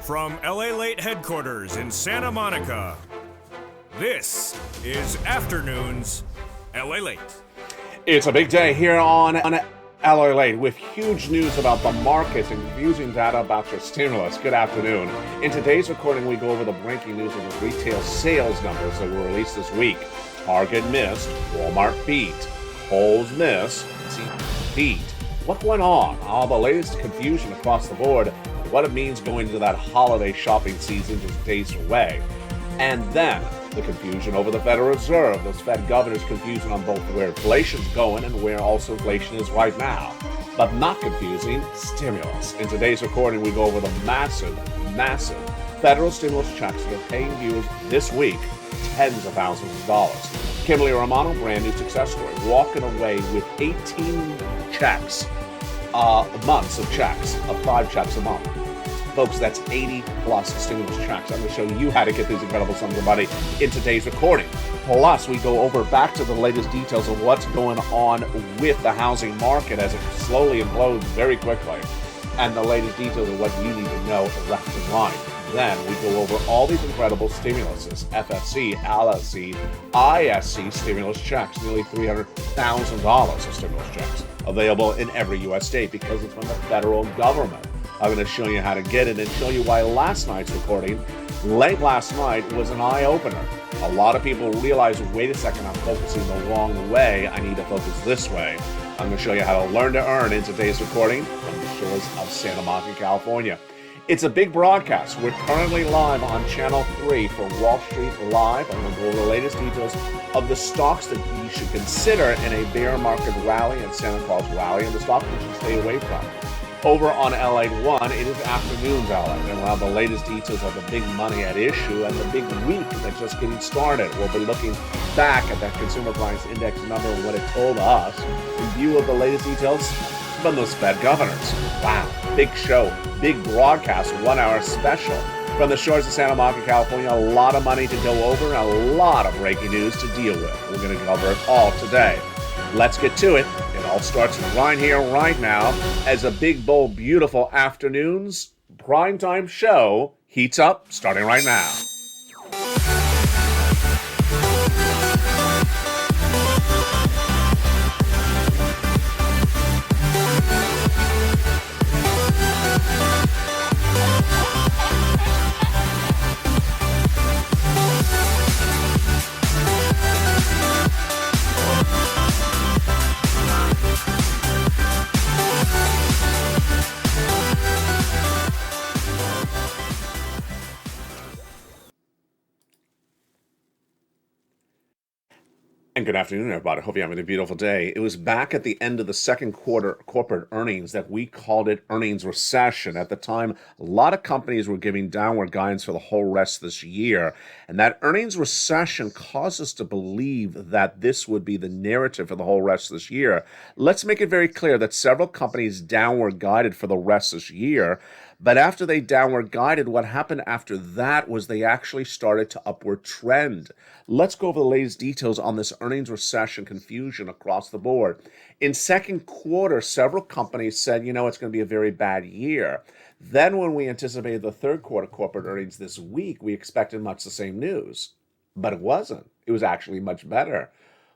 From LALATE headquarters in Santa Monica, this is Afternoons LALATE. It's a big day here on LALATE with huge news about the markets and confusing data about your stimulus. Good afternoon. In today's recording, we go over the breaking news of the retail sales numbers that were released this week. Target missed, Walmart beat, Kohl's missed, beat. What went on? All the latest confusion across the board, what it means going into that holiday shopping season just days away. And then the confusion over the Federal Reserve, those Fed governors' confusion on both where inflation's going and where also inflation is right now. But not confusing, stimulus. In today's recording, we go over the massive federal stimulus checks that are paying viewers this week tens of thousands of dollars. Kimberly Romano, brand new success story, walking away with 18 checks, months of checks, of 5 checks a month. Folks, that's 80 plus stimulus checks. I'm going to show you how to get these incredible sums of money in today's recording. Plus, we go over back to the latest details of what's going on with the housing market as it slowly implodes very quickly, and the latest details of what you need to know left and right. Then we go over all these incredible stimuluses, FFC, LSC, ISC stimulus checks, nearly $300,000 of stimulus checks available in every U.S. state because it's from the federal government. I'm going to show you how to get it and show you why last night's recording, late last night, was an eye-opener. A lot of people realize, wait a second, I'm focusing the wrong way. I need to focus this way. I'm going to show you how to learn to earn in today's recording from the shores of Santa Monica, California. It's a big broadcast. We're currently live on Channel 3 for Wall Street Live, and we'll go over the latest details of the stocks that you should consider in a bear market rally and Santa Claus rally, and the stocks you should stay away from. Over on LA 1, it is Afternoons LA, and we'll have the latest details of the big money at issue and the big week that's just getting started. We'll be looking back at that Consumer Price Index number and what it told us in view of the latest details from those Fed governors. Wow, big show, big broadcast, 1 hour special from the shores of Santa Monica, California. A lot of money to go over and a lot of breaking news to deal with. We're going to cover it all today. Let's get to it. It all starts right here, right now, as a big, bold, beautiful Afternoons primetime show heats up, starting right now. And good afternoon, everybody. Hope you're having a beautiful day. It was back at the end of the second quarter corporate earnings that we called it earnings recession. At the time, a lot of companies were giving downward guidance for the whole rest of this year. And that earnings recession caused us to believe that this would be the narrative for the whole rest of this year. Let's make it very clear that several companies downward guided for the rest of this year. But after they downward guided, what happened after that was they actually started to upward trend. Let's go over the latest details on this earnings recession confusion across the board. In second quarter, several companies said, it's going to be a very bad year. Then when we anticipated the third quarter corporate earnings this week, we expected much the same news. But it wasn't. It was actually much better.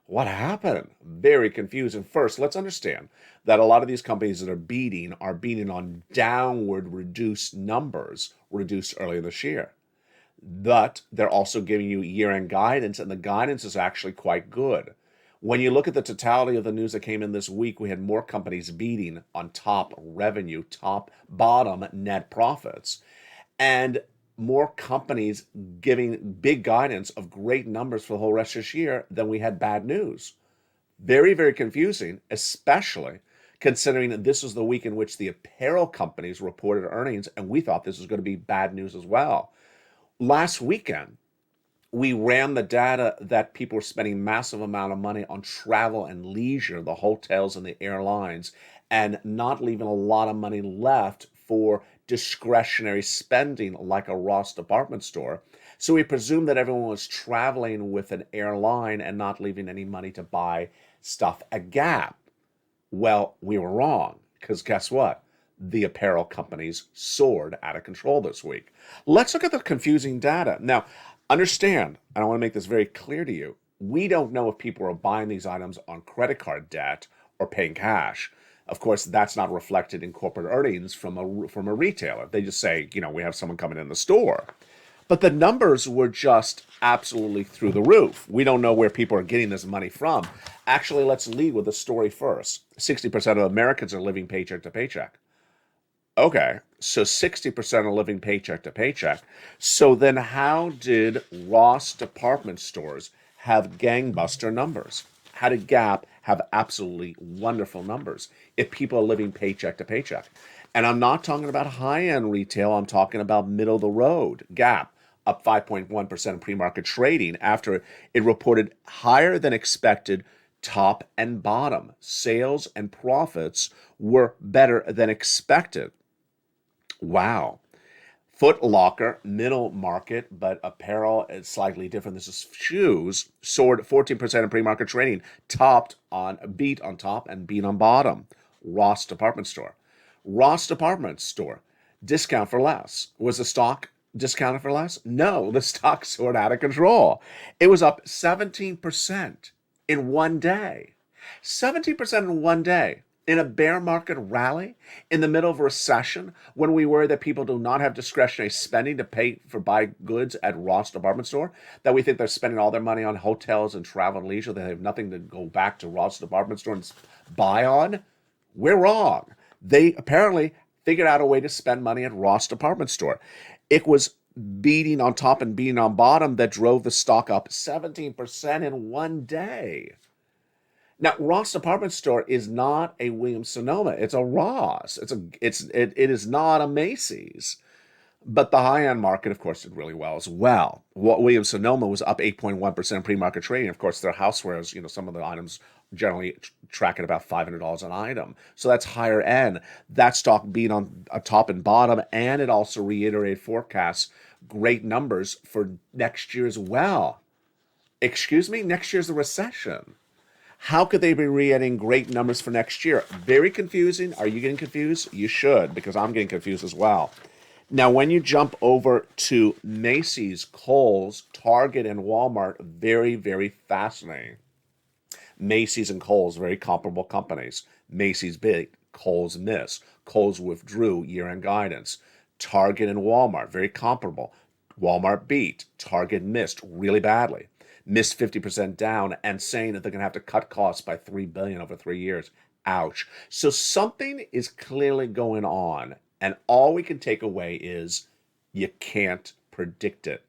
What happened? Very confusing. First, let's understand that a lot of these companies that are beating on downward reduced numbers reduced earlier this year. But they're also giving you year-end guidance, and the guidance is actually quite good. When you look at the totality of the news that came in this week, we had more companies beating on top revenue, top bottom net profits, and more companies giving big guidance of great numbers for the whole rest of this year than we had bad news. Very, very confusing, especially considering that this was the week in which the apparel companies reported earnings, and we thought this was going to be bad news as well. Last weekend, we ran the data that people were spending massive amount of money on travel and leisure, the hotels and the airlines, and not leaving a lot of money left for discretionary spending like a Ross department store. So we presumed that everyone was traveling with an airline and not leaving any money to buy stuff at Gap. Well, we were wrong, because guess what? the apparel companies soared out of control this week. Let's look at the confusing data. Now, understand, and I want to make this very clear to you, we don't know if people are buying these items on credit card debt or paying cash. Of course, that's not reflected in corporate earnings from a retailer. They just say, we have someone coming in the store. But the numbers were just absolutely through the roof. We don't know where people are getting this money from. Actually, let's lead with the story first. 60% of Americans are living paycheck to paycheck. Okay, so 60% are living paycheck to paycheck. So then how did Ross department stores have gangbuster numbers? How did Gap have absolutely wonderful numbers if people are living paycheck to paycheck? And I'm not talking about high-end retail. I'm talking about middle of the road. Gap up 5.1% in pre-market trading after it reported higher than expected top and bottom. Sales and profits were better than expected. Wow. Foot Locker, middle market, but apparel is slightly different. This is shoes, soared 14% in pre-market trading, beat on top and beat on bottom. Ross Department Store. Ross Department Store, discount for less. Was the stock discounted for less? No, the stock soared out of control. It was up 17% in one day. 17% in one day. In a bear market rally, in the middle of a recession, when we worry that people do not have discretionary spending to pay for buy goods at Ross Department Store, that we think they're spending all their money on hotels and travel and leisure, they have nothing to go back to Ross Department Store and buy on, we're wrong. They apparently figured out a way to spend money at Ross Department Store. It was beating on top and beating on bottom that drove the stock up 17% in one day. Now, Ross Department Store is not a Williams-Sonoma. It's a Ross. It is not a Macy's. But the high-end market, of course, did really well as well. Williams-Sonoma was up 8.1% pre-market trading. Of course, their housewares, some of the items generally track at about $500 an item. So that's higher end. That stock beat on a top and bottom, and it also reiterated forecasts, great numbers for next year as well. Excuse me? Next year's the recession. How could they be reiterating great numbers for next year? Very confusing. Are you getting confused? You should, because I'm getting confused as well. Now, when you jump over to Macy's, Kohl's, Target, and Walmart, very, very fascinating. Macy's and Kohl's, very comparable companies. Macy's beat, Kohl's missed. Kohl's withdrew year-end guidance. Target and Walmart, very comparable. Walmart beat. Target missed really badly. Missed 50% down and saying that they're going to have to cut costs by $3 billion over 3 years. Ouch. So something is clearly going on, and all we can take away is you can't predict it.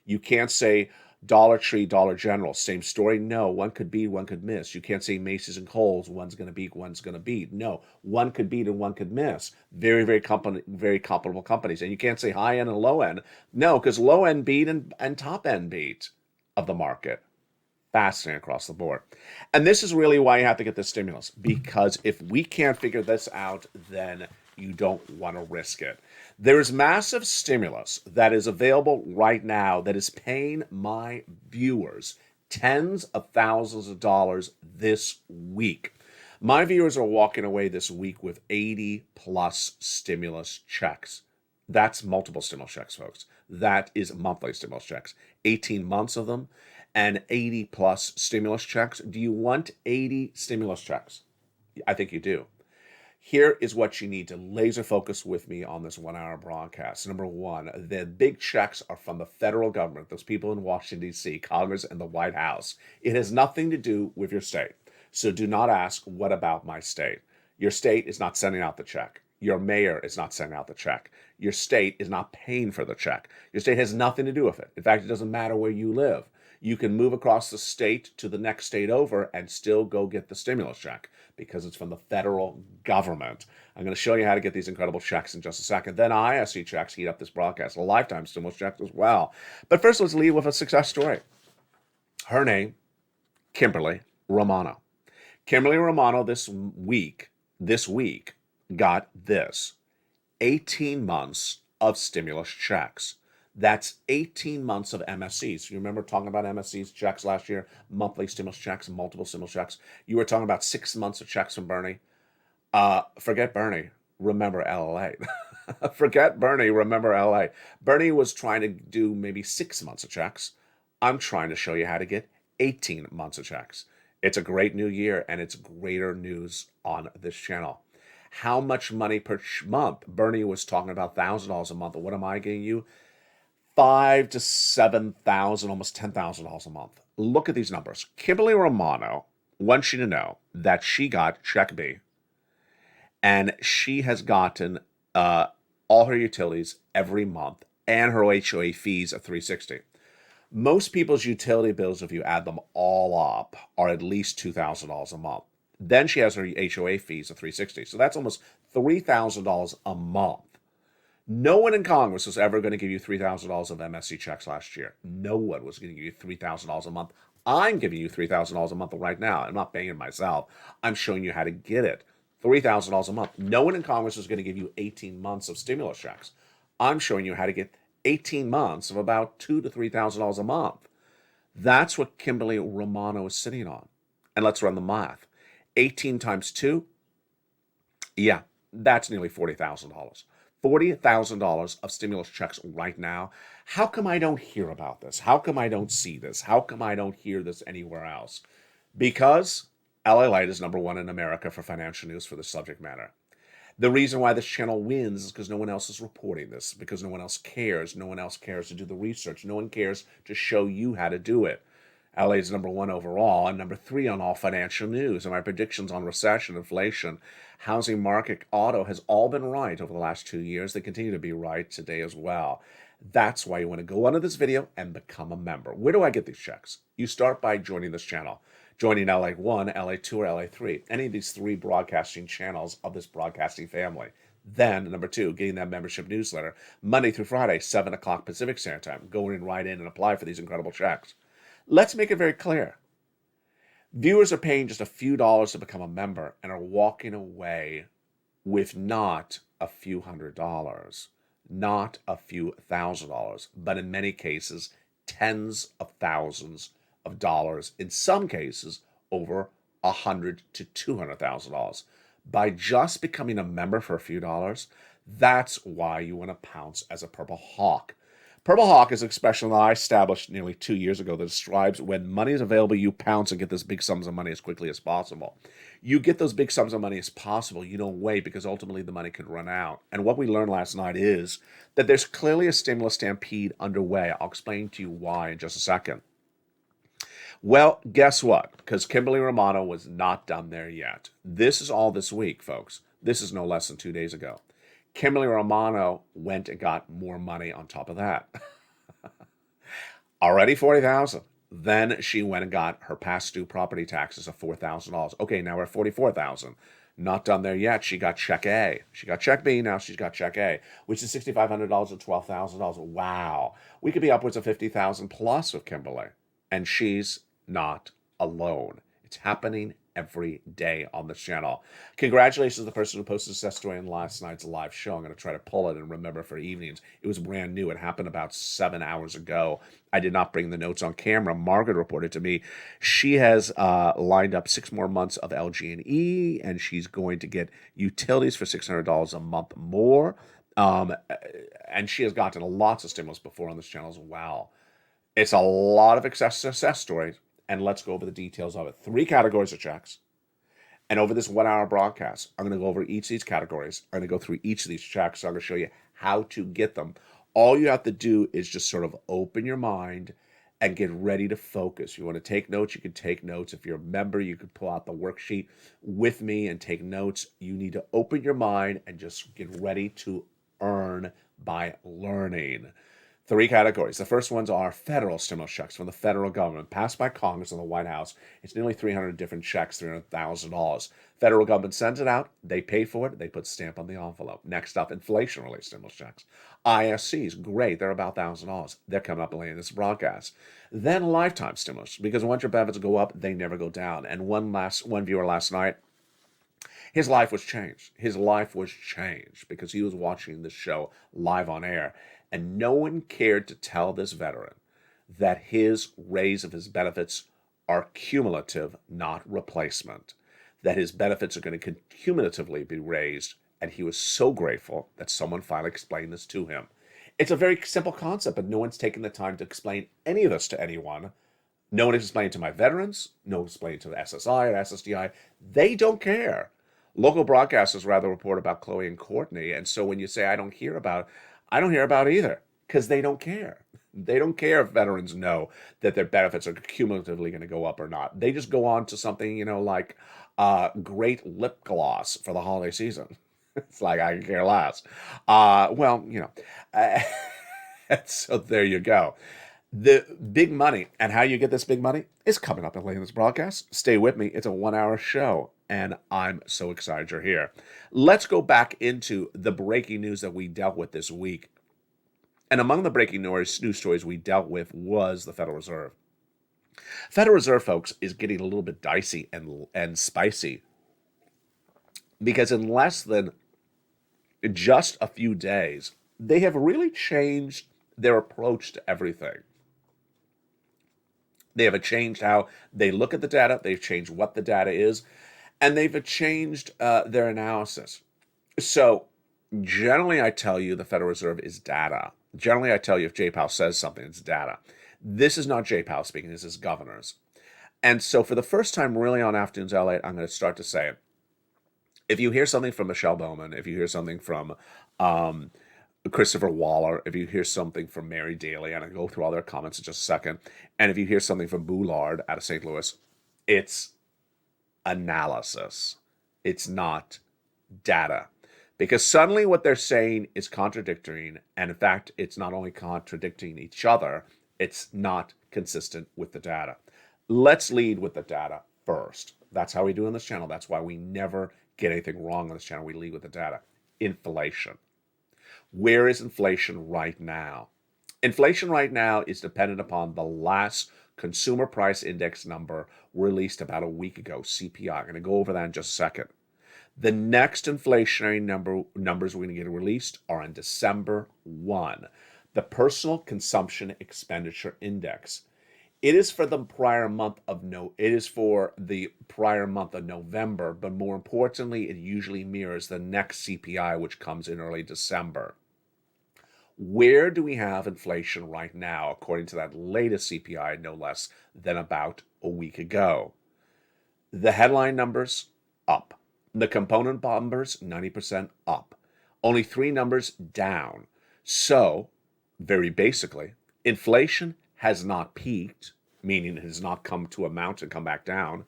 You can't say Dollar Tree, Dollar General, same story. No, one could beat, one could miss. You can't say Macy's and Kohl's, one's going to beat, one's going to beat. No, one could beat and one could miss. Very, very comparable companies. And you can't say high end and low end. No, because low end beat and top end beat of the market. Fascinating across the board. And this is really why you have to get this stimulus, because if we can't figure this out, then you don't want to risk it. There is massive stimulus that is available right now that is paying my viewers tens of thousands of dollars this week. My viewers are walking away this week with 80 plus stimulus checks. That's multiple stimulus checks, folks. That is monthly stimulus checks. 18 months of them and 80 plus stimulus checks. Do you want 80 stimulus checks? I think you do. Here is what you need to laser focus with me on this 1 hour broadcast. Number one, the big checks are from the federal government, those people in Washington, D.C., Congress, and the White House. It has nothing to do with your state. So do not ask, what about my state? Your state is not sending out the check. Your mayor is not sending out the check. Your state is not paying for the check. Your state has nothing to do with it. In fact, it doesn't matter where you live. You can move across the state to the next state over and still go get the stimulus check because it's from the federal government. I'm going to show you how to get these incredible checks in just a second. Then ISC checks heat up this broadcast, a lifetime stimulus check as well. But first, let's lead with a success story. Her name, Kimberly Romano. Kimberly Romano this week got this, 18 months of stimulus checks. That's 18 months of MSCs. You remember talking about MSCs checks last year, monthly stimulus checks, multiple stimulus checks. You were talking about 6 months of checks from Bernie. Forget Bernie. remember LA. Forget Bernie, remember LA. Bernie was trying to do maybe 6 months of checks. I'm trying to show you how to get 18 months of checks. It's a great new year, and it's greater news on this channel. How much money per month? Bernie was talking about $1,000 a month. What am I getting you? 5 to 7,000, almost $10,000 a month. Look at these numbers. Kimberly Romano wants you to know that she got check B, and she has gotten all her utilities every month and her HOA fees of $360. Most people's utility bills, if you add them all up, are at least $2,000 a month. Then she has her HOA fees of $360. So that's almost $3,000 a month. No one in Congress was ever going to give you $3,000 of MSC checks last year. No one was going to give you $3,000 a month. I'm giving you $3,000 a month right now. I'm not paying it myself. I'm showing you how to get it. $3,000 a month. No one in Congress is going to give you 18 months of stimulus checks. I'm showing you how to get 18 months of about $2,000 to $3,000 a month. That's what Kimberly Romano is sitting on. And let's run the math. 18 times 2, yeah, that's nearly $40,000. $40,000 of stimulus checks right now. How come I don't hear about this? How come I don't see this? How come I don't hear this anywhere else? Because LALATE is #1 in America for financial news for the subject matter. The reason why this channel wins is because no one else is reporting this, because no one else cares. No one else cares to do the research. No one cares to show you how to do it. LA is #1 overall and #3 on all financial news. And my predictions on recession, inflation, housing market, auto has all been right over the last 2 years. They continue to be right today as well. That's why you want to go under this video and become a member. Where do I get these checks? You start by joining this channel. Joining LA1, LA2, or LA3, any of these 3 broadcasting channels of this broadcasting family. Then, #2, getting that membership newsletter Monday through Friday, 7 o'clock Pacific Standard Time. Going right in and apply for these incredible checks. Let's make it very clear. Viewers are paying just a few dollars to become a member and are walking away with not a few $100s, not a few $1,000s, but in many cases, tens of thousands of dollars, in some cases, over $100,000 to $200,000. By just becoming a member for a few dollars, that's why you want to pounce as a Purple Hawk. Purple Hawk is an expression that I established nearly 2 years ago that describes when money is available, you pounce and get those big sums of money as quickly as possible. You get those big sums of money as possible. You don't wait because ultimately the money could run out. And what we learned last night is that there's clearly a stimulus stampede underway. I'll explain to you why in just a second. Well, guess what? Because Kimberly Romano was not done there yet. This is all this week, folks. This is no less than 2 days ago. Kimberly Romano went and got more money on top of that. Already $40,000. Then she went and got her past due property taxes of $4,000. Okay, now we're at $44,000. Not done there yet. She got check A. She got check B. Now she's got check A, which is $6,500 or $12,000. Wow. We could be upwards of $50,000 plus with Kimberly. And she's not alone. It's happening every day on this channel. Congratulations to the person who posted a success story in last night's live show. I'm going to try to pull it and remember for evenings. It was brand new. It happened about 7 hours ago. I did not bring the notes on camera. Margaret reported to me she has lined up 6 more months of LG&E, and she's going to get utilities for $600 a month more. And she has gotten lots of stimulus before on this channel as well. It's a lot of success stories. And let's go over the details of it. 3 categories of checks. And over this 1-hour broadcast, I'm going to go over each of these categories. I'm going to go through each of these checks. So I'm going to show you how to get them. All you have to do is just sort of open your mind and get ready to focus. You want to take notes, you can take notes. If you're a member, you can pull out the worksheet with me and take notes. You need to open your mind and just get ready to earn by learning. 3 categories. The first ones are federal stimulus checks from the federal government, passed by Congress and the White House. It's nearly 300 different checks, $300,000. Federal government sends it out. They pay for it. They put stamp on the envelope. Next up, inflation-related stimulus checks. ISCs, great. They're about $1,000. They're coming up later in this broadcast. Then lifetime stimulus, because once your benefits go up, they never go down. And one viewer last night, his life was changed. His life was changed because he was watching this show live on air. And no one cared to tell this veteran that his raise of his benefits are cumulative, not replacement. That his benefits are going to cumulatively be raised And he was so grateful that someone finally explained this to him. It's a very simple concept, but no one's taken the time to explain any of this to anyone. No one explained to my veterans. No one explained to the SSI or SSDI. They don't care. Local broadcasters rather report about Chloe and Courtney, and so when you say I don't hear about it either, because they don't care. They don't care if veterans know that their benefits are cumulatively going to go up or not. They just go on to something, like great lip gloss for the holiday season. It's like I can care less. Uh, so there you go. The big money and how you get this big money is coming up in this broadcast. Stay with me. It's a 1 hour show, and I'm so excited you're here. Let's go back into the breaking news that we dealt with this week. And among the breaking news stories we dealt with was the Federal Reserve. Federal Reserve, folks, is getting a little bit dicey and spicy because in less than just a few days, they have really changed their approach to everything. They have changed how they look at the data, they've changed what the data is, and they've changed their analysis. So generally I tell you the Federal Reserve is data. Generally I tell you if Jay Powell says something, it's data. This is not Jay Powell speaking, this is governors. And so for the first time really on Afternoons LA, I'm going to start to say it. If you hear something from Michelle Bowman, if you hear something from Christopher Waller, if you hear something from Mary Daly, and I'll go through all their comments in just a second, and if you hear something from Boulard out of St. Louis, it's analysis. It's not data. Because suddenly what they're saying is contradicting, and in fact, it's not only contradicting each other, it's not consistent with the data. Let's lead with the data first. That's how we do on this channel. That's why we never get anything wrong on this channel. We lead with the data. Inflation. Where is inflation right now? Inflation right now is dependent upon the last consumer price index number released about a week ago, CPI. I'm going to go over that in just a second. The next inflationary numbers we're going to get released are on December 1. The Personal Consumption Expenditure Index. It is for the prior month of November, but more importantly, it usually mirrors the next CPI, which comes in early December. Where do we have inflation right now, according to that latest CPI, no less than about a week ago? The headline numbers, up. The component numbers, 90% up. Only 3 numbers down. So, very basically, inflation has not peaked, meaning it has not come to a mountain and come back down.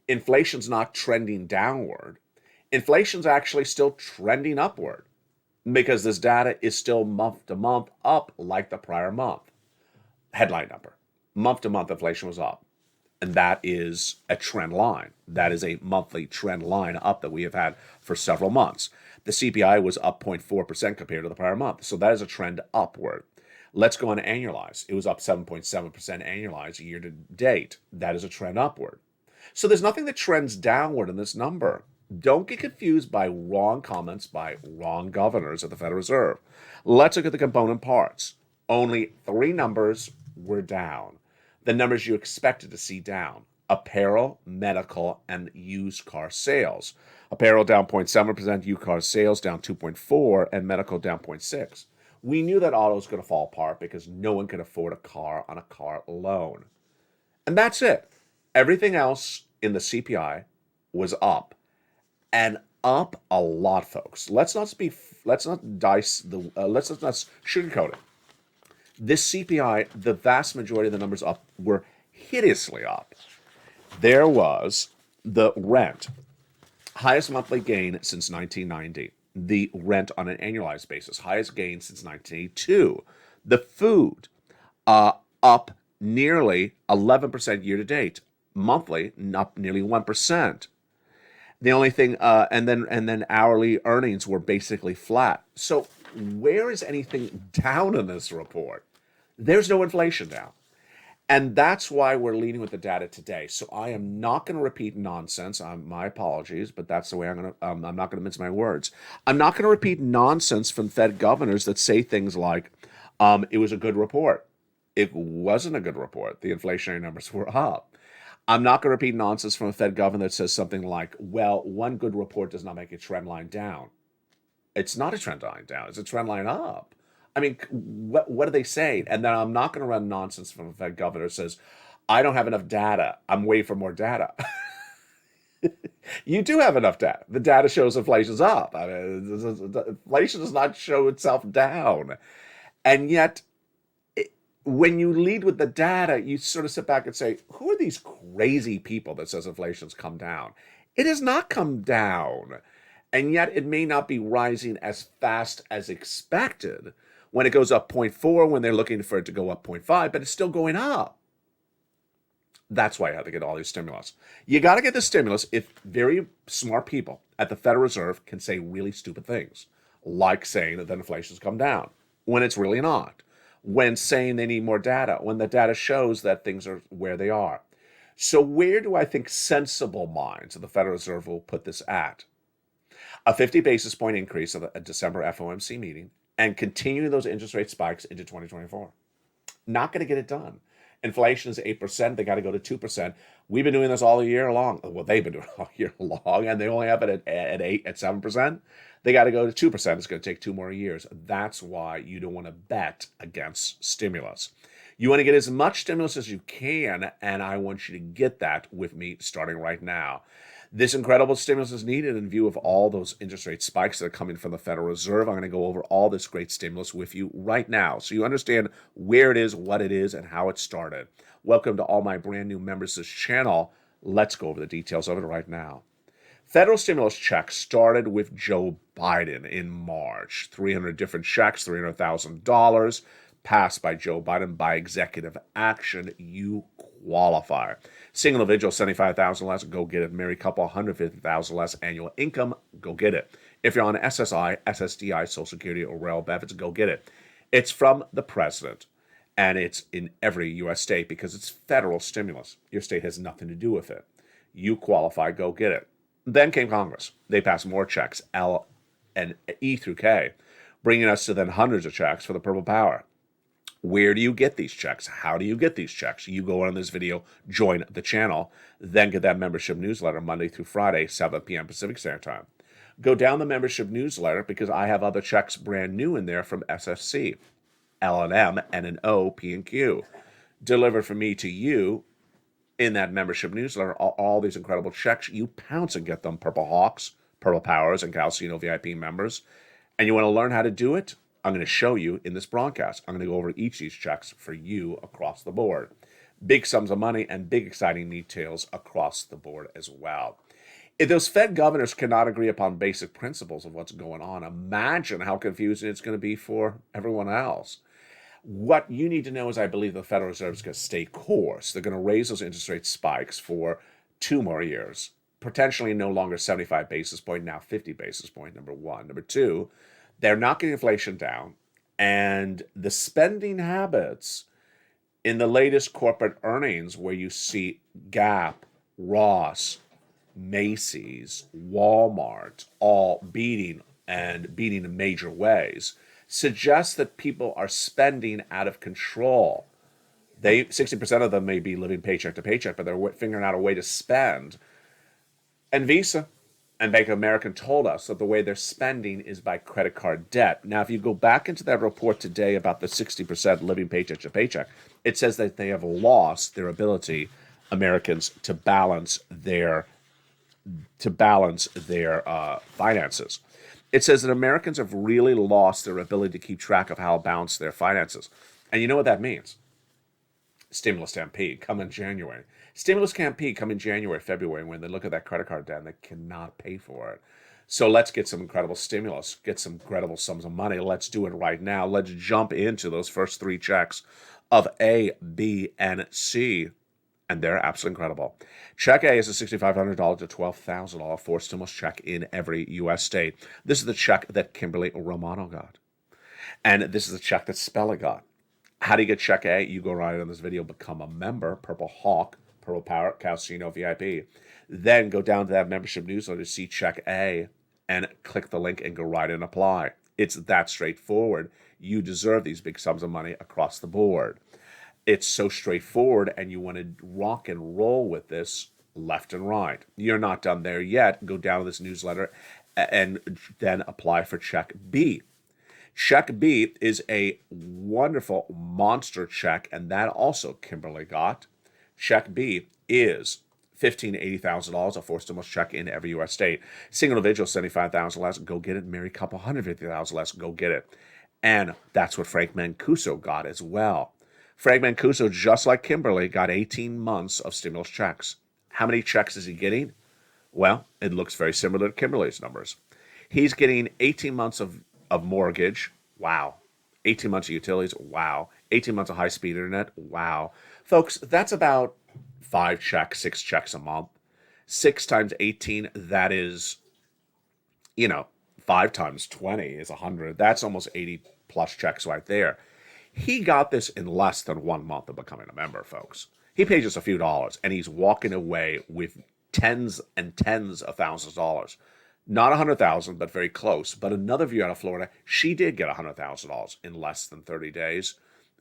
Inflation's not trending downward. Inflation's actually still trending upward because this data is still month to month up like the prior month. Headline number. Month to month inflation was up. And that is a trend line. That is a monthly trend line up that we have had for several months. The CPI was up 0.4% compared to the prior month. So that is a trend upward. Let's go on to annualize. It was up 7.7% annualized year to date. That is a trend upward. So there's nothing that trends downward in this number. Don't get confused by wrong comments by wrong governors at the Federal Reserve. Let's look at the component parts. Only 3 numbers were down. The numbers you expected to see down: apparel, medical, and used car sales. Apparel down 0.7%, used car sales down 2.4%, and medical down 0.6%. We knew that auto was going to fall apart because no one could afford a car on a car loan. And that's it. Everything else in the CPI was up. And up a lot, folks. Let's not sugarcoat it. This CPI, the vast majority of the numbers up were hideously up. There was the rent, highest monthly gain since 1990. The rent on an annualized basis, highest gain since 1982. The food, up nearly 11% year to date. Monthly, up nearly 1%. The only thing, and then hourly earnings were basically flat. So where is anything down in this report? There's no inflation down. And that's why we're leading with the data today. So I am not going to repeat nonsense. My apologies, but that's the way I'm not going to mince my words. I'm not going to repeat nonsense from Fed governors that say things like, it was a good report. It wasn't a good report. The inflationary numbers were up. I'm not going to repeat nonsense from a Fed governor that says something like, well, one good report does not make a trend line down. It's not a trend line down. It's a trend line up. I mean, what are they saying? And then I'm not going to run nonsense from a Fed governor who says, I don't have enough data. I'm waiting for more data. You do have enough data. The data shows inflation's up. I mean, inflation does not show itself down. And yet, when you lead with the data, you sort of sit back and say, who are these crazy people that says inflation's come down? It has not come down. And yet it may not be rising as fast as expected when it goes up 0.4, when they're looking for it to go up 0.5, but it's still going up. That's why I have to get all these stimulus. You got to get the stimulus if very smart people at the Federal Reserve can say really stupid things, like saying that inflation's come down when it's really not, when saying they need more data, when the data shows that things are where they are. So where do I think sensible minds of the Federal Reserve will put this at? A 50 basis point increase at the December FOMC meeting and continuing those interest rate spikes into 2024. Not going to get it done. Inflation is 8%. They got to go to 2%. We've been doing this all year long. Well, they've been doing it all year long, and they only have it at 8, at 7%. They got to go to 2%. It's going to take 2 more years. That's why you don't want to bet against stimulus. You want to get as much stimulus as you can, and I want you to get that with me starting right now. This incredible stimulus is needed in view of all those interest rate spikes that are coming from the Federal Reserve. I'm going to go over all this great stimulus with you right now so you understand where it is, what it is, and how it started. Welcome to all my brand new members to this channel. Let's go over the details of it right now. Federal stimulus checks started with Joe Biden in March. 300 different checks, $300,000 passed by Joe Biden by executive action. You qualify. Single individual, $75,000 less, go get it. Married couple, $150,000 less annual income, go get it. If you're on SSI, SSDI, Social Security, or rail benefits, go get it. It's from the president, and it's in every U.S. state because it's federal stimulus. Your state has nothing to do with it. You qualify, go get it. Then came Congress. They passed more checks, L and E through K, bringing us to then hundreds of checks for the purple power. Where do you get these checks? How do you get these checks? You go on this video, join the channel, then get that membership newsletter Monday through Friday, 7 p.m. Pacific Standard Time. Go down the membership newsletter because I have other checks brand new in there from SFC, L&M, N and O, P and Q. Delivered from me to you in that membership newsletter, all these incredible checks. You pounce and get them, Purple Hawks, Purple Powers, and Calcino VIP members. And you want to learn how to do it? I'm going to show you in this broadcast. I'm going to go over each of these checks for you across the board. Big sums of money and big exciting details across the board as well. If those Fed governors cannot agree upon basic principles of what's going on, imagine how confusing it's going to be for everyone else. What you need to know is I believe the Federal Reserve is going to stay course. They're going to raise those interest rate spikes for 2 more years, potentially no longer 75 basis point, now 50 basis point, number one. Number two, they're knocking inflation down, and the spending habits in the latest corporate earnings where you see Gap, Ross, Macy's, Walmart all beating in major ways suggests that people are spending out of control. 60% of them may be living paycheck to paycheck, but they're figuring out a way to spend. And Visa and Bank of America told us that the way they're spending is by credit card debt. Now, if you go back into that report today about the 60% living paycheck to paycheck, it says that they have lost their ability, Americans, to balance their finances. It says that Americans have really lost their ability to keep track of how to balance their finances. And you know what that means? Stimulus stampede come in January. Stimulus stampede come in January, February, when they look at that credit card debt and they cannot pay for it. So let's get some incredible stimulus, get some incredible sums of money. Let's do it right now. Let's jump into those first 3 checks of A, B, and C. And they're absolutely incredible. Check A is a $6,500 to $12,000 for stimulus check in every U.S. state. This is the check that Kimberly Romano got. And this is the check that Spella got. How do you get check A? You go right on this video, become a member, Purple Hawk, Purple Power, Calcino VIP. Then go down to that membership newsletter to see check A and click the link and go right and apply. It's that straightforward. You deserve these big sums of money across the board. It's so straightforward, and you want to rock and roll with this left and right. You're not done there yet. Go down to this newsletter, and then apply for check B. Check B is a wonderful monster check, and that also Kimberly got. Check B is $15,000 to $80,000, a forced stimulus check in every U.S. state. Single individual, $75,000 less, go get it. Married couple, $150,000 less, go get it. And that's what Frank Mancuso got as well. Frank Mancuso, just like Kimberly, got 18 months of stimulus checks. How many checks is he getting? Well, it looks very similar to Kimberly's numbers. He's getting 18 months of mortgage. Wow. 18 months of utilities. Wow. 18 months of high-speed internet. Wow. Folks, that's about 5 checks, 6 checks a month. 6 times 18, that is, 5 times 20 is 100. That's almost 80 plus checks right there. He got this in less than 1 month of becoming a member, folks. He paid just a few dollars, and he's walking away with tens and tens of thousands of dollars. Not 100,000, but very close. But another viewer out of Florida, she did get $100,000 in less than 30 days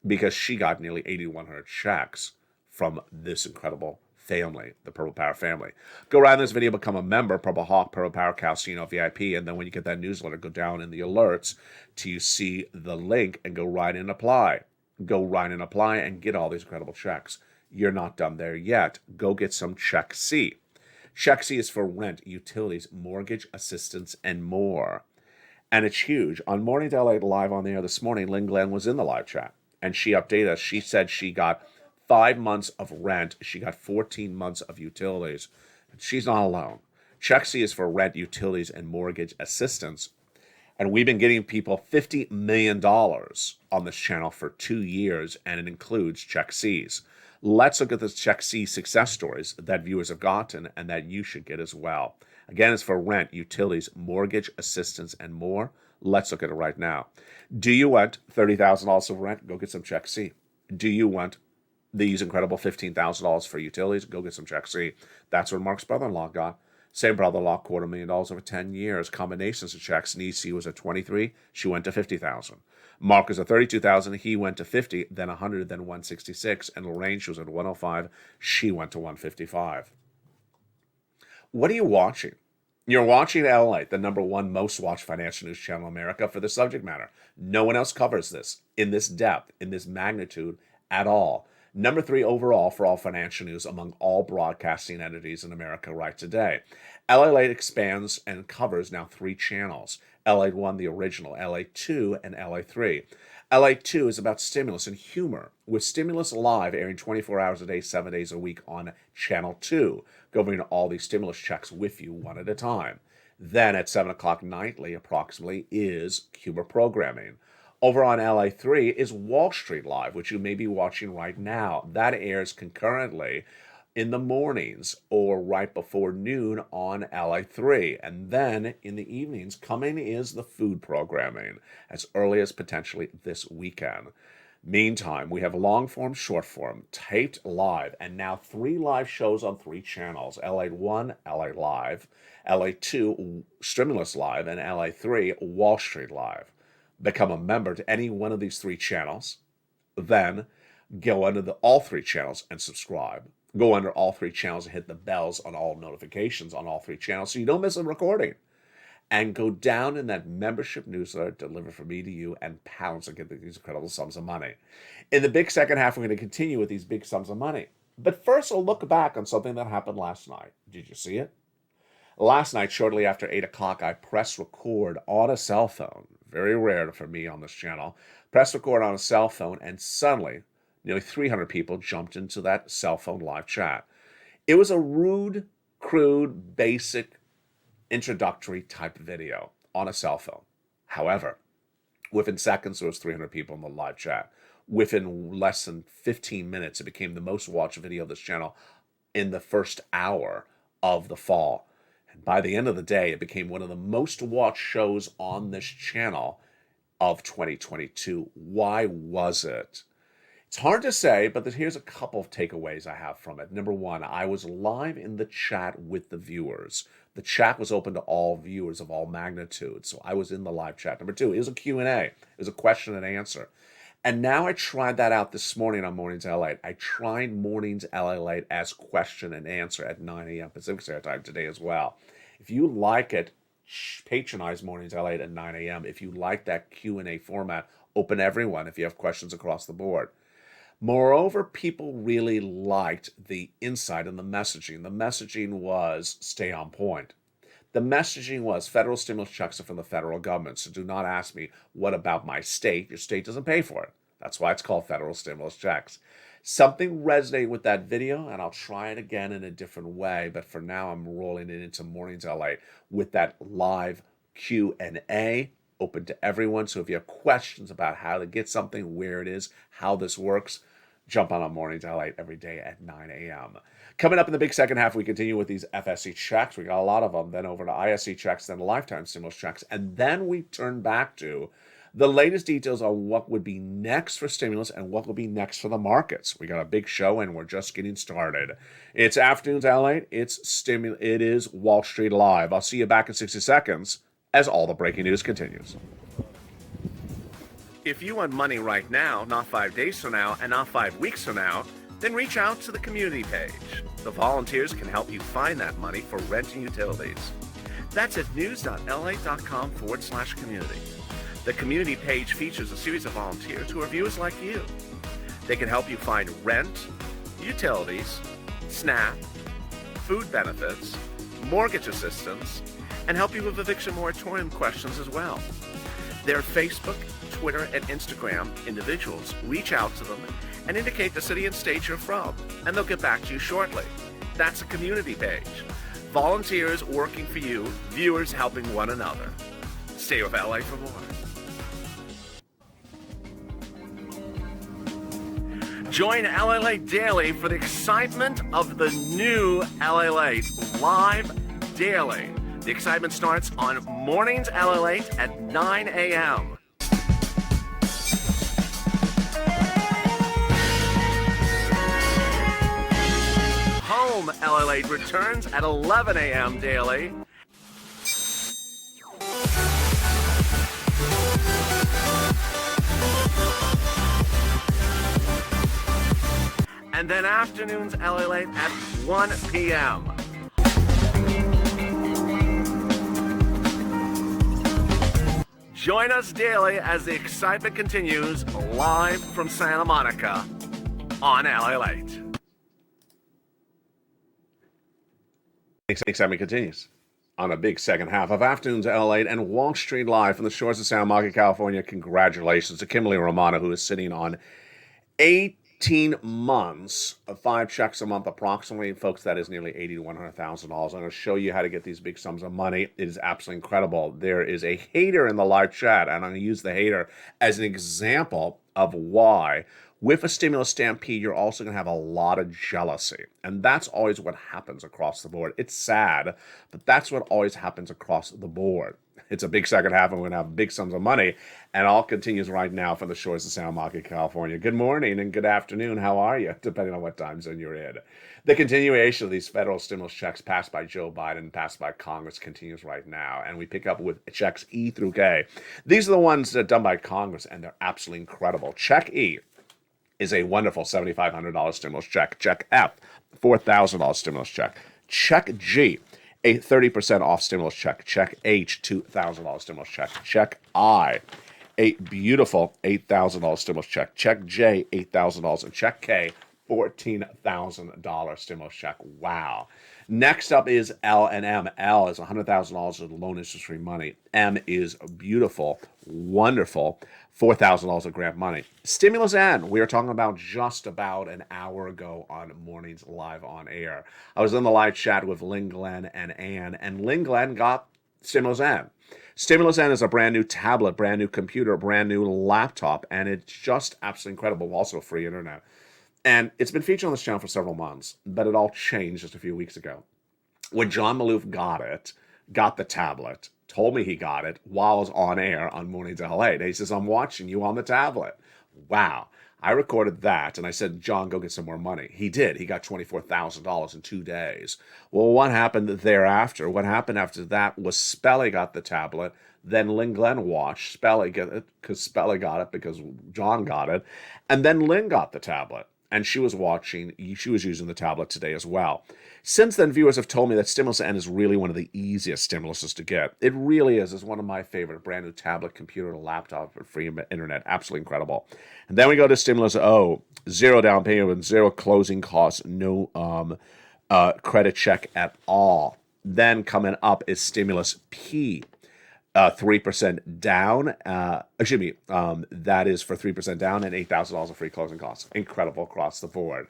because she got nearly 8,100 checks from this incredible family, the Purple Power family. Go around this video, become a member, Purple Hawk, Purple Power Calcino VIP, and then when you get that newsletter, go down in the alerts till you see the link and go right and apply. Go right and apply and get all these incredible checks. You're not done there yet. Go get some Check C. Check C is for rent, utilities, mortgage assistance, and more. And it's huge. On Morning to LA Live on the air this morning, Lynn Glenn was in the live chat, and she updated us. She said she got 5 months of rent. She got 14 months of utilities. She's not alone. Check C is for rent, utilities, and mortgage assistance. And we've been getting people $50 million on this channel for 2 years, and it includes Check C's. Let's look at the Check C success stories that viewers have gotten and that you should get as well. Again, it's for rent, utilities, mortgage assistance, and more. Let's look at it right now. Do you want $30,000 of rent? Go get some Check C. Do you want these incredible $15,000 for utilities? Go get some Check C. That's what Mark's brother-in-law got. Same brother-in-law, $250,000 over 10 years. Combinations of checks. Niecy was at 23. She went to 50,000. Mark was at 32,000. He went to 50, then 100, then 166. And Lorraine, she was at 105. She went to 155. What are you watching? You're watching LALATE, the #1 most watched financial news channel in America for the subject matter. No one else covers this in this depth, in this magnitude at all. #3 overall for all financial news among all broadcasting entities in America right today. LALATE expands and covers now 3 channels. LA1, the original, LA2, and LA3. LA2 is about stimulus and humor, with Stimulus Live airing 24 hours a day, 7 days a week on Channel 2, going all these stimulus checks with you one at a time. Then at 7 o'clock nightly, approximately, is humor programming. Over on LA3 is Wall Street Live, which you may be watching right now. That airs concurrently in the mornings or right before noon on LA3. And then in the evenings, coming is the food programming as early as potentially this weekend. Meantime, we have long form, short form, taped live, and now 3 live shows on 3 channels. LA1, LA Live, LA2, Stimulus Live, and LA3, Wall Street Live. Become a member to any one of these 3 channels, then go under all 3 channels and subscribe. Go under all 3 channels and hit the bells on all notifications on all 3 channels so you don't miss a recording. And go down in that membership newsletter delivered from me to you and pounce and get these incredible sums of money. In the big second half, we're going to continue with these big sums of money. But first, I'll look back on something that happened last night. Did you see it? Last night, shortly after 8 o'clock, I pressed record on a cell phone. Very rare for me on this channel. Pressed record on a cell phone, and suddenly, nearly 300 people jumped into that cell phone live chat. It was a rude, crude, basic, introductory type video on a cell phone. However, within seconds, there was 300 people in the live chat. Within less than 15 minutes, it became the most watched video of this channel in the first hour of the fall. And by the end of the day, it became one of the most watched shows on this channel of 2022. Why was it? It's hard to say, but here's a couple of takeaways I have from it. #1, I was live in the chat with the viewers. The chat was open to all viewers of all magnitudes, so I was in the live chat. #2, it was a Q&A. It was a question and answer. And now I tried that out this morning on Mornings LA. I tried Mornings LA as question and answer at 9 a.m. Pacific Standard Time today as well. If you like it, patronize Mornings LA at 9 a.m. if you like that Q&A format. Open everyone if you have questions across the board. Moreover, people really liked the insight and the messaging. The messaging was stay on point. The messaging was federal stimulus checks are from the federal government, so do not ask me, what about my state? Your state doesn't pay for it. That's why it's called federal stimulus checks. Something resonated with that video, and I'll try it again in a different way, but for now I'm rolling it into Mornings LA with that live Q&A open to everyone. So if you have questions about how to get something, where it is, how this works, jump on Mornings LA every day at 9 a.m. Coming up in the big second half, we continue with these FSC checks. We got a lot of them. Then over to ISC checks, then lifetime stimulus checks. And then we turn back to the latest details on what would be next for stimulus and what will be next for the markets. We got a big show and we're just getting started. It's Afternoons LA. It is Wall Street Live. I'll see you back in 60 seconds as all the breaking news continues. If you want money right now, not 5 days from now, and not 5 weeks from now, then reach out to the community page. The volunteers can help you find that money for rent and utilities. That's at news.la.com/community. The community page features a series of volunteers who are viewers like you. They can help you find rent, utilities, SNAP, food benefits, mortgage assistance, and help you with eviction moratorium questions as well. Their Facebook, Twitter, and Instagram individuals reach out to them and indicate the city and state you're from, and they'll get back to you shortly. That's a community page. Volunteers working for you, viewers helping one another. Stay with LA for more. Join LALATE Daily for the excitement of the new LALATE Live Daily. The excitement starts on Mornings LALATE at 9 a.m. Home LALATE returns at 11 a.m. daily. And then Afternoons LALATE at 1 p.m. Join us daily as the excitement continues live from Santa Monica on LALATE. Excitement continues on a big second half of Afternoons LALATE and Wall Street Live from the shores of Santa Monica, California. Congratulations to Kimberly Romano, who is sitting on 18 months of 5 checks a month approximately. Folks, that is nearly $80,000 to $100,000. I'm going to show you how to get these big sums of money. It is absolutely incredible. There is a hater in the live chat, and I'm going to use the hater as an example of why with a stimulus stampede, you're also going to have a lot of jealousy. And that's always what happens across the board. It's sad, but that's what always happens across the board. It's a big second half, and we're going to have big sums of money. And all continues right now from the shores of Santa Monica, California. Good morning and good afternoon. How are you? Depending on what time zone you're in. The continuation of these federal stimulus checks passed by Joe Biden, passed by Congress, continues right now. And we pick up with checks E through K. These are the ones that are done by Congress, and they're absolutely incredible. Check E is a wonderful $7,500 stimulus check. Check F, $4,000 stimulus check. Check G, a 30% off stimulus check. Check H, $2,000 stimulus check. Check I, a beautiful $8,000 stimulus check. Check J, $8,000. And check K, $14,000 stimulus check. Wow. Next up is L and M. L is $100,000 of loan interest-free money. M is beautiful, wonderful, $4,000 of grant money. Stimulus N, we were talking about just about an hour ago on Mornings Live on Air. I was in the live chat with Lynn Glenn and Ann, and Lynn Glenn got Stimulus N. Stimulus N is a brand new tablet, brand new computer, brand new laptop, and it's just absolutely incredible. Also free internet. And it's been featured on this channel for several months, but it all changed just a few weeks ago. When John Maloof got the tablet, told me he got it while I was on air on Mornings LA. And he says, I'm watching you on the tablet. Wow. I recorded that, and I said, John, go get some more money. He did. He got $24,000 in 2 days. Well, what happened thereafter? What happened after that was Spelly got the tablet. Then Lynn Glenn watched Spelly get it because Spelly got it because John got it. And then Lynn got the tablet. and she was using the tablet today as well. Since then, viewers have told me that Stimulus N is really one of the easiest stimuluses to get. It really is. It's one of my favorite. Brand new tablet, computer, laptop for free internet. Absolutely incredible. And then we go to Stimulus O. Zero down payment, zero closing costs, no credit check at all. Then coming up is Stimulus P. 3% down. That is for 3% down and $8,000 of free closing costs. Incredible across the board.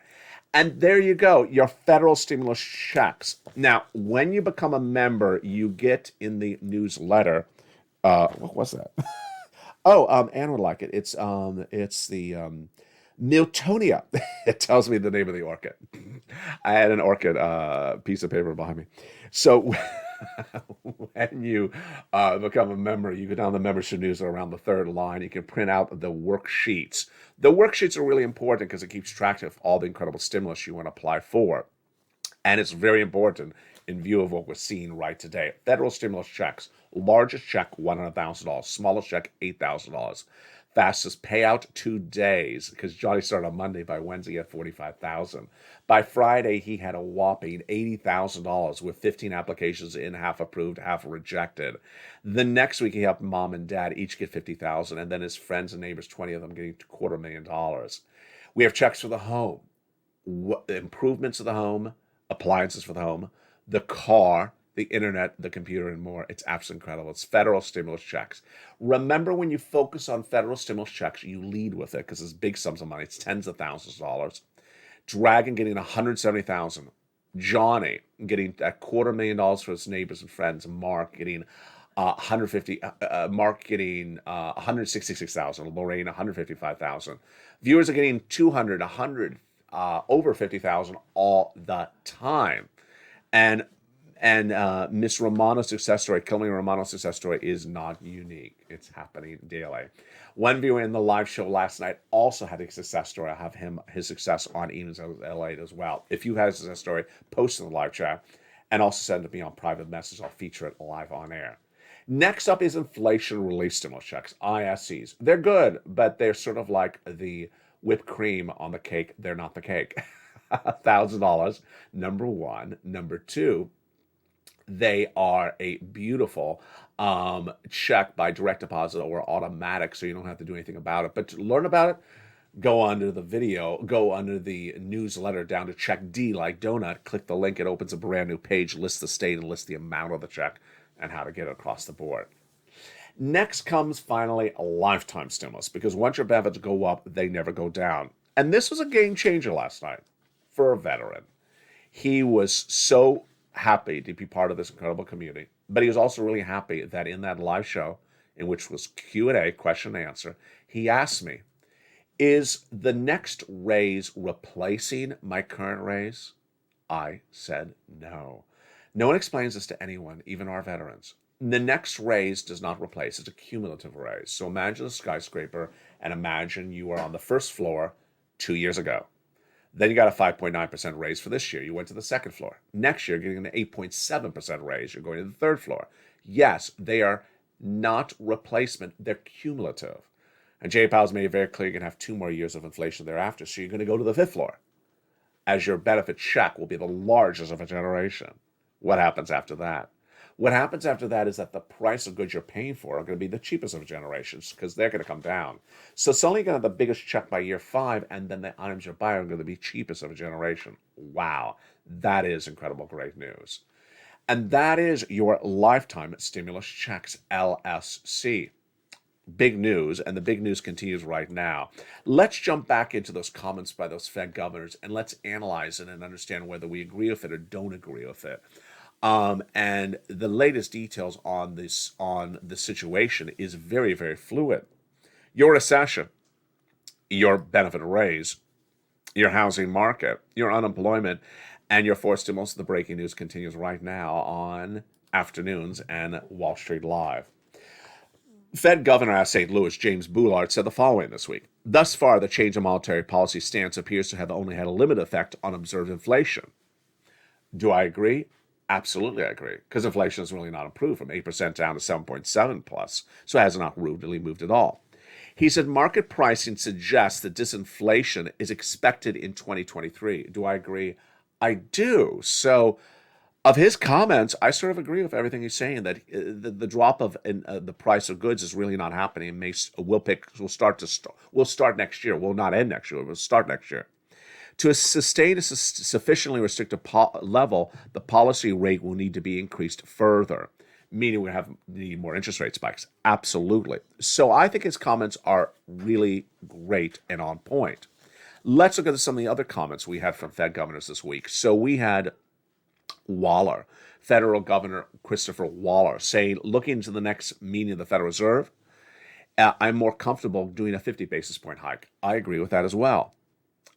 And there you go, your federal stimulus checks. Now, when you become a member, you get in the newsletter. What was that? Anne would like it. It's the Miltonia. It tells me the name of the orchid. I had an orchid piece of paper behind me. So when you become a member, you go down the membership news around the third line. You can print out the worksheets. The worksheets are really important because it keeps track of all the incredible stimulus you want to apply for. And it's very important in view of what we're seeing right today. Federal stimulus checks. Largest check, $100,000. Smallest check, $8,000. Fastest payout, 2 days, because Johnny started on Monday. By Wednesday, he had $45,000. By Friday, he had a whopping $80,000 with 15 applications in, half approved, half rejected. The next week, he helped mom and dad each get $50,000, and then his friends and neighbors, 20 of them, getting $250,000. We have checks for the home, improvements of the home, appliances for the home, the car, the internet, the computer, and more. It's absolutely incredible. It's federal stimulus checks. Remember, when you focus on federal stimulus checks, you lead with it because it's big sums of money. It's tens of thousands of dollars. Dragon getting $170,000. Johnny getting $250,000 for his neighbors and friends. Mark getting Mark getting $166,000. Lorraine $155,000. Viewers are getting $200,000, $100,000, over $50,000 all the time. And Miss Romano's success story, Killing Romano's success story, is not unique. It's happening daily. One viewer in the live show last night also had a success story. I have his success on Evenings LALATE as well. If you had a success story, post in the live chat and also send it to me on private message. I'll feature it live on air. Next up is inflation relief stimulus checks, ISCs. They're good, but they're sort of like the whipped cream on the cake. They're not the cake. $1,000, number one. Number two, they are a beautiful check by direct deposit or automatic, so you don't have to do anything about it. But to learn about it, go under the video, go under the newsletter down to check D like donut, click the link, it opens a brand new page, lists the state and lists the amount of the check and how to get it across the board. Next comes finally a lifetime stimulus, because once your benefits go up, they never go down. And this was a game changer last night for a veteran. He was so happy to be part of this incredible community, but he was also really happy that in that live show, in which was Q&A, question and answer, he asked me, is the next raise replacing my current raise? I said no. No one explains this to anyone, even our veterans. The next raise does not replace. It's a cumulative raise. So imagine a skyscraper and imagine you were on the first floor 2 years ago. Then you got a 5.9% raise for this year. You went to the second floor. Next year, getting an 8.7% raise. You're going to the third floor. Yes, they are not replacement. They're cumulative. And Jay Powell's made it very clear you're going to have 2 more years of inflation thereafter. So you're going to go to the fifth floor, as your benefit check will be the largest of a generation. What happens after that? What happens after that is that the price of goods you're paying for are going to be the cheapest of generations, because they're going to come down. So suddenly you're going to have the biggest check by year 5, and then the items you buy are going to be cheapest of a generation. Wow, that is incredible, great news. And that is your lifetime stimulus checks, LSC. Big news, and the big news continues right now. Let's jump back into those comments by those Fed governors, and let's analyze it and understand whether we agree with it or don't agree with it. And the latest details on the situation is very, very fluid. Your recession, your benefit raise, your housing market, your unemployment, and your forced stimulus. The breaking news continues right now on Afternoons and Wall Street Live. Fed Governor at St. Louis, James Bullard, said the following this week. Thus far, the change in monetary policy stance appears to have only had a limited effect on observed inflation. Do I agree? Absolutely, I agree, because inflation has really not improved from 8% down to 7.7 plus, so it has not really moved at all. He said market pricing suggests that disinflation is expected in 2023. Do I agree? I do. So, of his comments, I sort of agree with everything he's saying that the drop of the price of goods is really not happening. Will start next year. Will not end next year. Will start next year. To sustain a sufficiently restrictive level, the policy rate will need to be increased further, meaning we need more interest rate spikes. Absolutely. So I think his comments are really great and on point. Let's look at some of the other comments we had from Fed governors this week. So we had Waller, Federal Governor Christopher Waller, saying, looking into the next meeting of the Federal Reserve, I'm more comfortable doing a 50 basis point hike. I agree with that as well.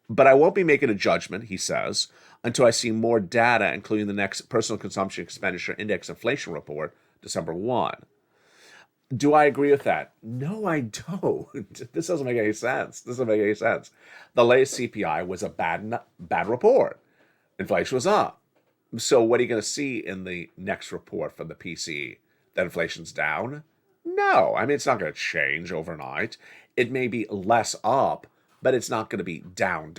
But I won't be making a judgment, he says, until I see more data, including the next Personal Consumption Expenditure Index inflation report, December 1. Do I agree with that? No, I don't. This doesn't make any sense. The latest CPI was a bad report. Inflation was up. So what are you going to see in the next report from the PCE? That inflation's down? No. I mean, it's not going to change overnight. It may be less up, but it's not going to be down.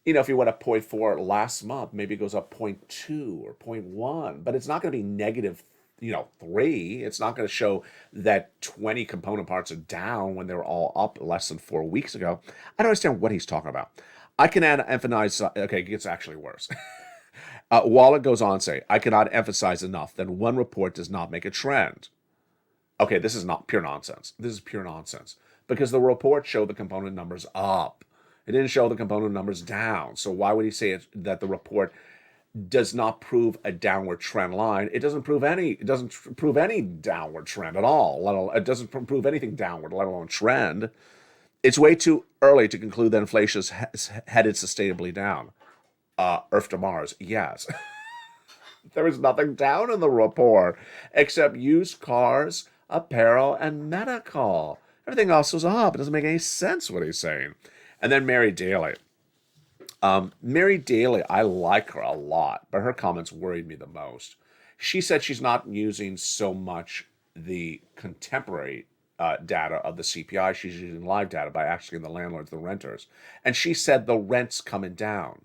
You know, if you went up 0.4 last month, maybe it goes up 0.2 or 0.1, but it's not going to be negative, 3. It's not going to show that 20 component parts are down when they were all up less than 4 weeks ago. I don't understand what he's talking about. I can emphasize, okay, it gets actually worse. Waller goes on to say, I cannot emphasize enough that one report does not make a trend. Okay, this is not pure nonsense. This is pure nonsense. Because the report showed the component numbers up. It didn't show the component numbers down. So why would he say that the report does not prove a downward trend line? It doesn't prove any downward trend at all. It doesn't prove anything downward, let alone trend. It's way too early to conclude that inflation is headed sustainably down. Earth to Mars, yes. There is nothing down in the report except used cars, apparel, and medical. Everything else was up. It doesn't make any sense what he's saying. And then Mary Daly. Mary Daly, I like her a lot, but her comments worried me the most. She said she's not using so much the contemporary data of the CPI. She's using live data by asking the landlords, the renters. And she said the rent's coming down.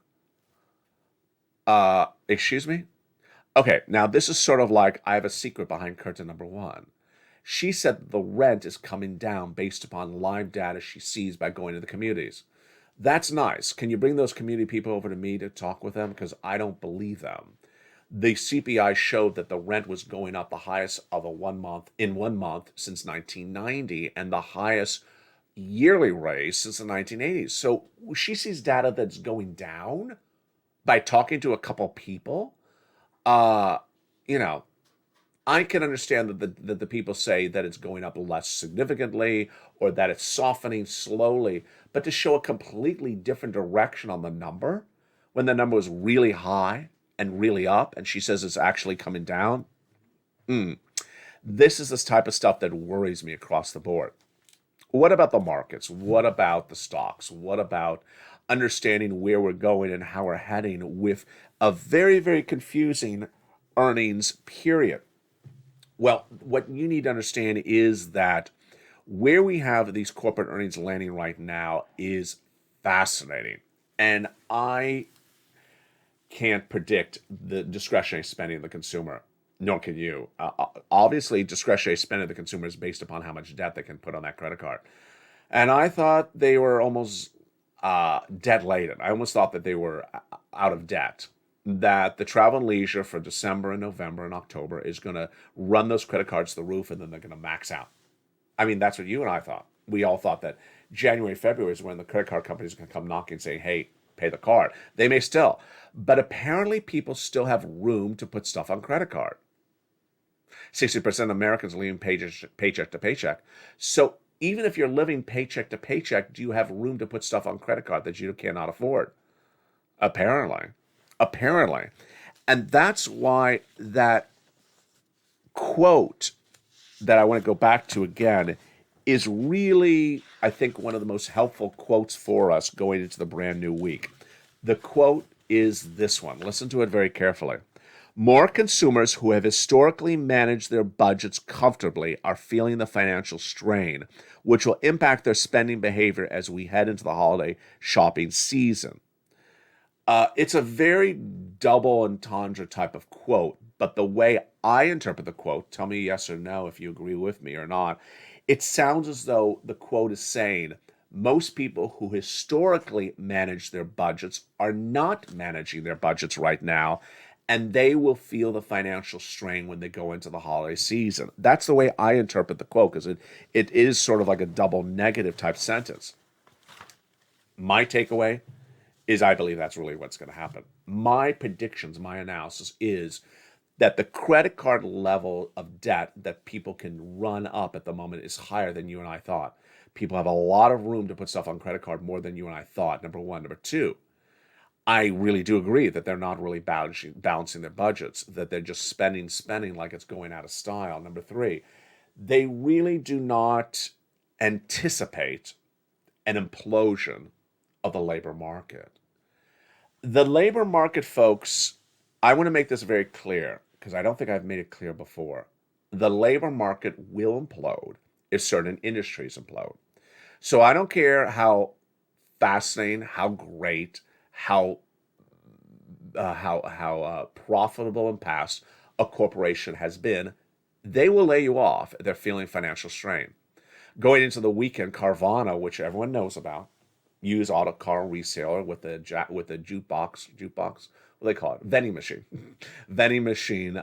Excuse me? Okay, now this is sort of like I have a secret behind curtain number 1. She said the rent is coming down based upon live data she sees by going to the communities. That's nice. Can you bring those community people over to me to talk with them? Because I don't believe them. The CPI showed that the rent was going up the highest of one month since 1990 and the highest yearly raise since the 1980s. So she sees data that's going down by talking to a couple people. I can understand that the people say that it's going up less significantly or that it's softening slowly, but to show a completely different direction on the number when the number was really high and really up, and she says it's actually coming down, this is this type of stuff that worries me across the board. What about the markets? What about the stocks? What about understanding where we're going and how we're heading with a very, very confusing earnings period? Well, what you need to understand is that where we have these corporate earnings landing right now is fascinating. And I can't predict the discretionary spending of the consumer, nor can you. Obviously, discretionary spending of the consumer is based upon how much debt they can put on that credit card. And I thought they were almost debt-laden. I almost thought that they were out of debt. That the travel and leisure for December and November and October is going to run those credit cards to the roof and then they're going to max out. I mean, that's what you and I thought. We all thought that January, February is when the credit card companies are going to come knocking and say, hey, pay the card. They may still. But apparently people still have room to put stuff on credit card. 60% of Americans are living paycheck to paycheck. So even if you're living paycheck to paycheck, do you have room to put stuff on credit card that you cannot afford? Apparently. And that's why that quote that I want to go back to again is really, I think, one of the most helpful quotes for us going into the brand new week. The quote is this one. Listen to it very carefully. More consumers who have historically managed their budgets comfortably are feeling the financial strain, which will impact their spending behavior as we head into the holiday shopping season. It's a very double entendre type of quote, but the way I interpret the quote, tell me yes or no if you agree with me or not, it sounds as though the quote is saying most people who historically manage their budgets are not managing their budgets right now, and they will feel the financial strain when they go into the holiday season. That's the way I interpret the quote, because it is sort of like a double negative type sentence. My takeaway is I believe that's really what's going to happen. My predictions, my analysis is that the credit card level of debt that people can run up at the moment is higher than you and I thought. People have a lot of room to put stuff on credit card, more than you and I thought, number one. Number two, I really do agree that they're not really balancing their budgets, that they're just spending like it's going out of style. Number three, they really do not anticipate an implosion of the labor market. The labor market, folks, I want to make this very clear because I don't think I've made it clear before. The labor market will implode if certain industries implode. So I don't care how fascinating, how great, how profitable in past a corporation has been, they will lay you off if they're feeling financial strain. Going into the weekend, Carvana, which everyone knows about, used auto car reseller with a jukebox, what do they call it? Vending machine, vending machine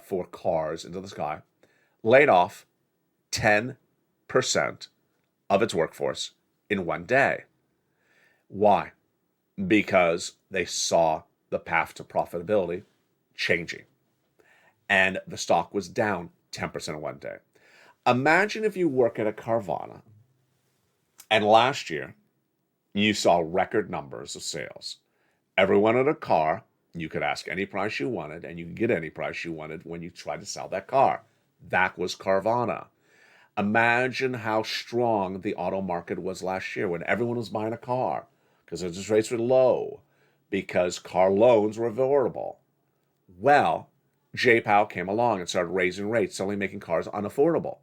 for cars into the sky, laid off 10% of its workforce in one day. Why? Because they saw the path to profitability changing, and the stock was down 10% in one day. Imagine if you work at a Carvana, and last year you saw record numbers of sales. Everyone in a car, you could ask any price you wanted, and you could get any price you wanted when you tried to sell that car. That was Carvana. Imagine how strong the auto market was last year when everyone was buying a car because interest rates were low, because car loans were affordable. Well, J. Powell came along and started raising rates, suddenly making cars unaffordable.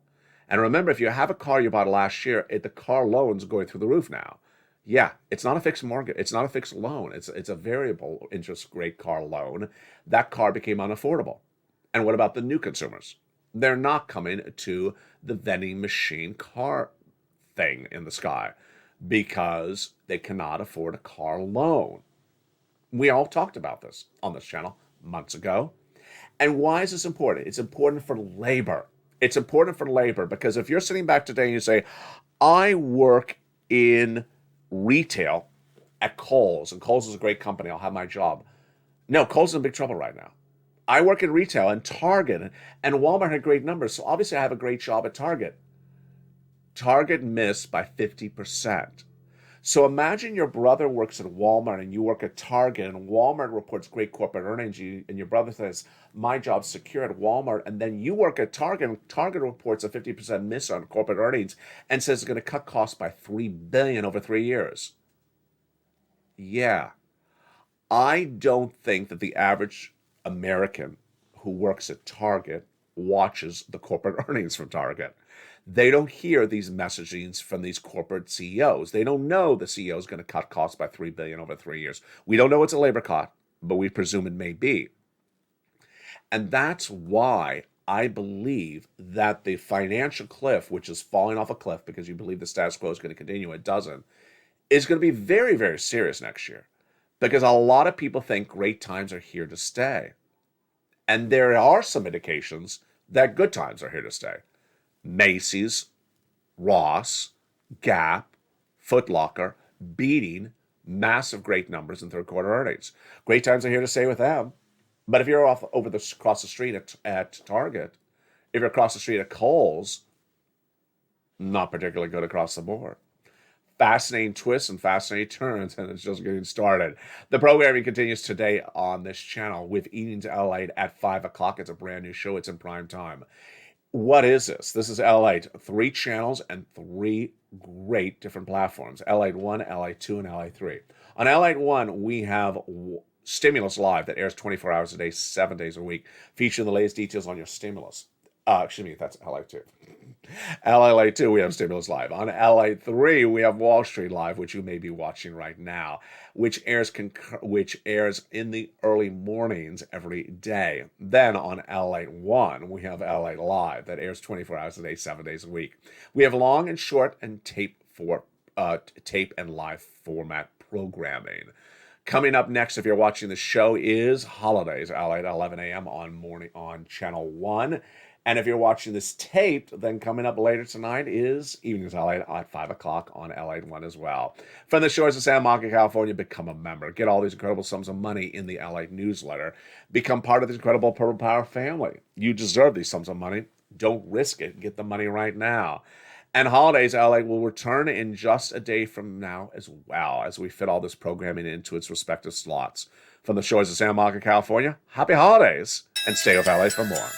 And remember, if you have a car you bought last year, the car loan's going through the roof now. Yeah, it's not a fixed mortgage. It's not a fixed loan. It's a variable interest rate car loan. That car became unaffordable. And what about the new consumers? They're not coming to the vending machine car thing in the sky because they cannot afford a car loan. We all talked about this on this channel months ago. And why is this important? It's important for labor. It's important for labor because if you're sitting back today and you say, I work in retail at Kohl's, and Kohl's is a great company, I'll have my job. No, Kohl's is in big trouble right now. I work in retail, and Target and Walmart had great numbers, so obviously I have a great job at Target. Target missed by 50%. So imagine your brother works at Walmart and you work at Target, and Walmart reports great corporate earnings, and your brother says, my job's secure at Walmart, and then you work at Target, and Target reports a 50% miss on corporate earnings and says it's going to cut costs by $3 billion over 3 years. Yeah. I don't think that the average American who works at Target watches the corporate earnings from Target. They don't hear these messagings from these corporate CEOs. They don't know the CEO is going to cut costs by $3 billion over 3 years. We don't know it's a labor cost, but we presume it may be. And that's why I believe that the financial cliff, which is falling off a cliff because you believe the status quo is going to continue, it doesn't, is going to be very, very serious next year. Because a lot of people think great times are here to stay. And there are some indications that good times are here to stay. Macy's, Ross, Gap, Foot Locker beating massive great numbers in third quarter earnings. Great times are here to stay with them. But if you're across the street at Target, if you're across the street at Kohl's, not particularly good across the board. Fascinating twists and fascinating turns, and it's just getting started. The programming continues today on this channel with Eating to LALATE at 5 o'clock. It's a brand new show. It's in prime time. What is this? This is LALATE. 3 channels and 3 great different platforms. LALATE 1, LALATE 2, and LALATE 3. On LALATE 1, we have Stimulus Live that airs 24 hours a day, 7 days a week, featuring the latest details on your stimulus. That's LA2. LA2, we have Stimulus Live. On LA3, we have Wall Street Live, which you may be watching right now, which airs in the early mornings every day. Then on LA1, we have LA Live that airs 24 hours a day, 7 days a week. We have long and short and tape and live format programming. Coming up next, if you're watching the show, is Holidays, LA at 11 a.m. on Channel 1. And if you're watching this taped, then coming up later tonight is Evenings LA at 5 o'clock on LA1 as well. From the shores of Santa Monica, California, become a member. Get all these incredible sums of money in the LA newsletter. Become part of this incredible Purple Power family. You deserve these sums of money. Don't risk it. Get the money right now. And Holidays LA will return in just a day from now as well, as we fit all this programming into its respective slots. From the shores of Santa Monica, California, happy holidays, and stay with LA for more.